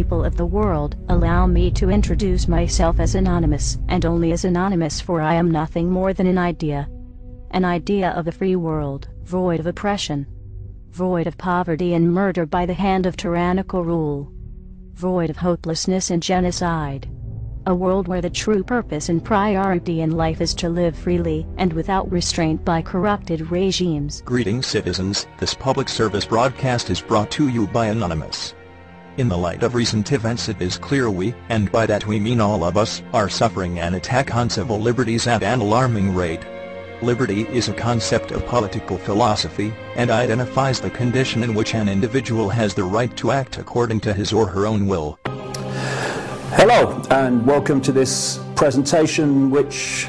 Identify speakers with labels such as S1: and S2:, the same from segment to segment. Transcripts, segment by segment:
S1: people of the world, allow me to introduce myself as anonymous, and only as anonymous, for I am nothing more than an idea. An idea of a free world, void of oppression, void of poverty and murder by the hand of tyrannical rule, void of hopelessness and genocide. A world where the true purpose and priority in life is to live freely and without restraint by corrupted regimes.
S2: Greetings, citizens. This public service broadcast is brought to you by Anonymous. In the light of recent events, it is clear we, and by that we mean all of us, are suffering an attack on civil liberties at an alarming rate. Liberty is a concept of political philosophy, and identifies the condition in which an individual has the right to act according to his or her own will.
S3: Hello, and welcome to this presentation which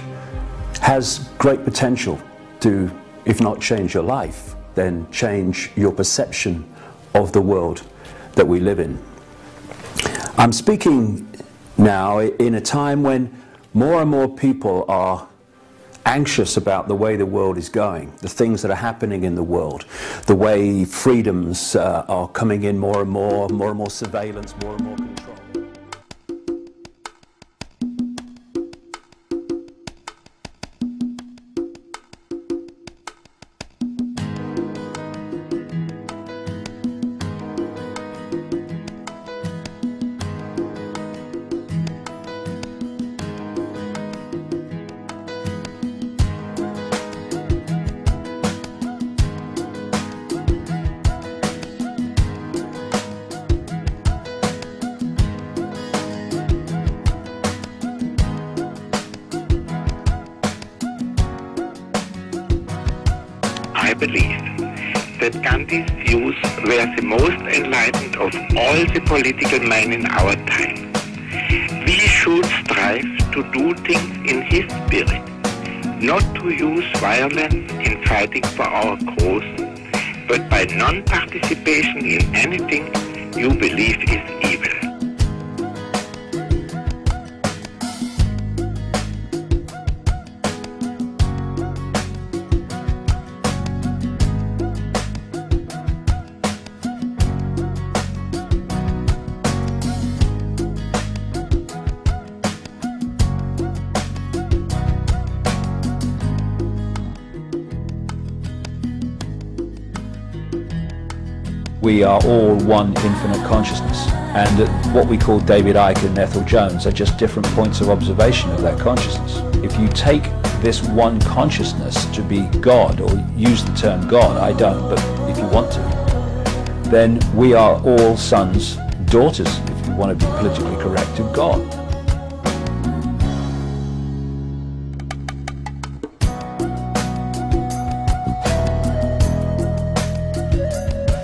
S3: has great potential to, if not change your life, then change your perception of the world that we live in. I'm speaking now in a time when more and more people are anxious about the way the world is going, the things that are happening in the world, the way freedoms are coming in more and more surveillance, more and more control.
S4: I believe that Gandhi's views were the most enlightened of all the political men in our time. We should strive to do things in his spirit, not to use violence in fighting for our cause, but by non-participation in anything you believe is evil.
S3: We are all one infinite consciousness, and what we call David Icke and Ethel Jones are just different points of observation of that consciousness. If you take this one consciousness to be God, or use the term God, I don't, but if you want to, then we are all sons, daughters, if you want to be politically correct, of God.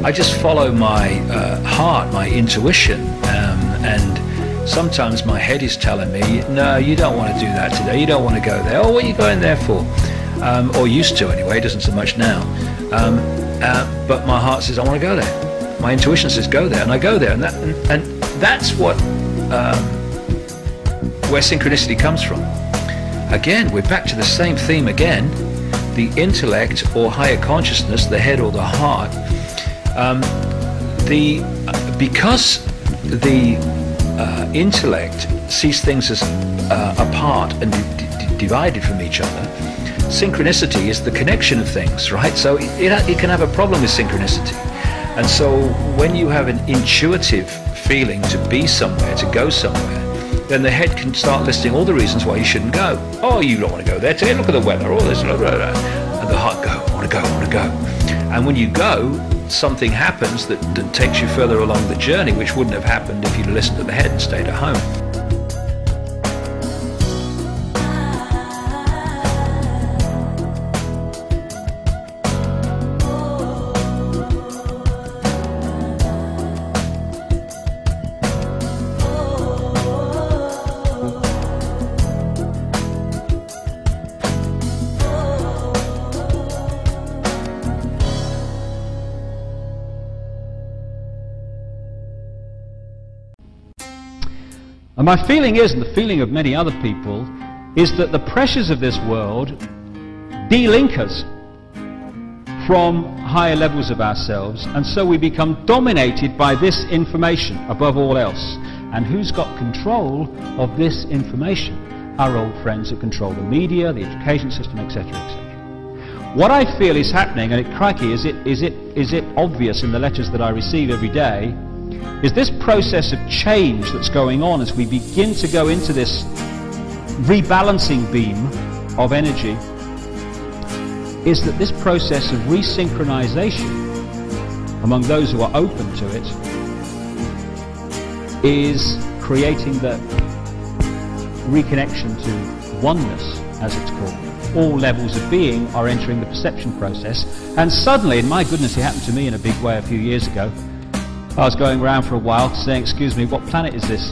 S3: I just follow my heart, my intuition, and sometimes my head is telling me, no, you don't want to do that today, you don't want to go there. Oh, what are you going there for? Or used to anyway, it doesn't so much now. But my heart says, I want to go there. My intuition says, go there, and I go there. And that's what, where synchronicity comes from. Again, we're back to the same theme again. The intellect or higher consciousness, the head or the heart, because the intellect sees things as apart and divided from each other, synchronicity is the connection of things, right? So it can have a problem with synchronicity. And so when you have an intuitive feeling to be somewhere, to go somewhere, then the head can start listing all the reasons why you shouldn't go. Oh, you don't want to go there today, look at the weather, all this, blah, blah, blah. And the heart go, I want to go, I want to go. And when you go, something happens that takes you further along the journey, which wouldn't have happened if you'd listened to the head and stayed at home.
S5: And my feeling is, and the feeling of many other people, is that the pressures of this world de-link us from higher levels of ourselves, and so we become dominated by this information above all else. And who's got control of this information? Our old friends that control the media, the education system, etc., etc. What I feel is happening, and crikey, is it obvious in the letters that I receive every day, is this process of change that's going on as we begin to go into this rebalancing beam of energy, is that this process of resynchronization among those who are open to it is creating the reconnection to oneness, as it's called. All levels of being are entering the perception process, and suddenly, and my goodness, it happened to me in a big way a few years ago. I was going around for a while saying, excuse me, what planet is this?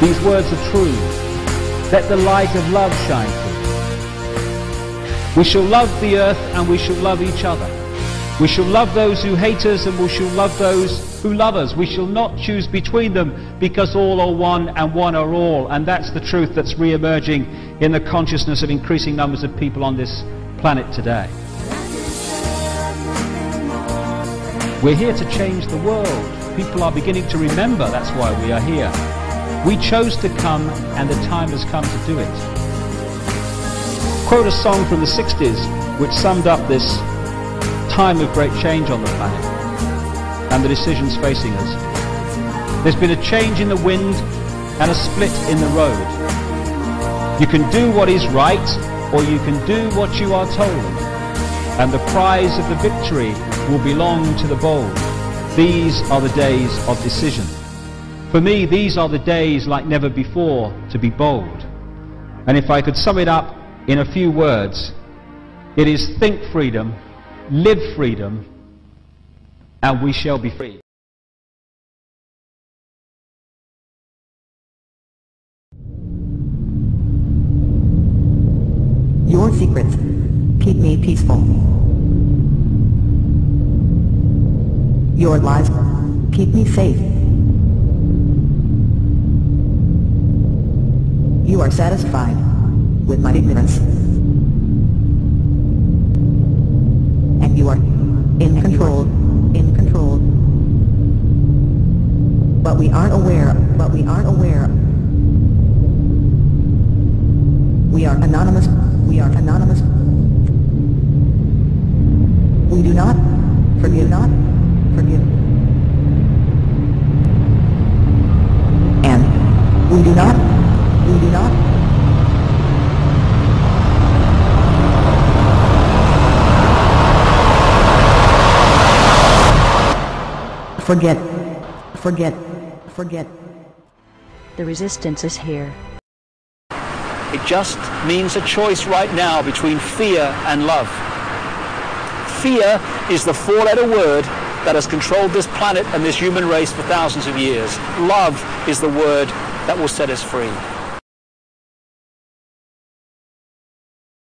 S5: These words are true. Let the light of love shine through. We shall love the earth and we shall love each other. We shall love those who hate us and we shall love those who love us. We shall not choose between them, because all are one and one are all. And that's the truth that's re-emerging in the consciousness of increasing numbers of people on this planet today. We're here to change the world. People are beginning to remember that's why we are here. We chose to come, and the time has come to do it. Quote a song from the 60s which summed up this time of great change on the planet and the decisions facing us. There's been a change in the wind and a split in the road. You can do what is right, or you can do what you are told, and the prize of the victory will belong to the bold. These are the days of decision. For me, these are the days like never before to be bold. And if I could sum it up in a few words, it is think freedom, live freedom, and we shall be free.
S6: Your secrets keep me peaceful. Your lies keep me safe. You are satisfied with my ignorance, and you are in control, but we aren't aware, we are anonymous, we do not forgive, and we do not forget.
S1: The resistance is here.
S3: It just means a choice right now between fear and love. Fear is the four-letter word that has controlled this planet and this human race for thousands of years. Love is the word that will set us free.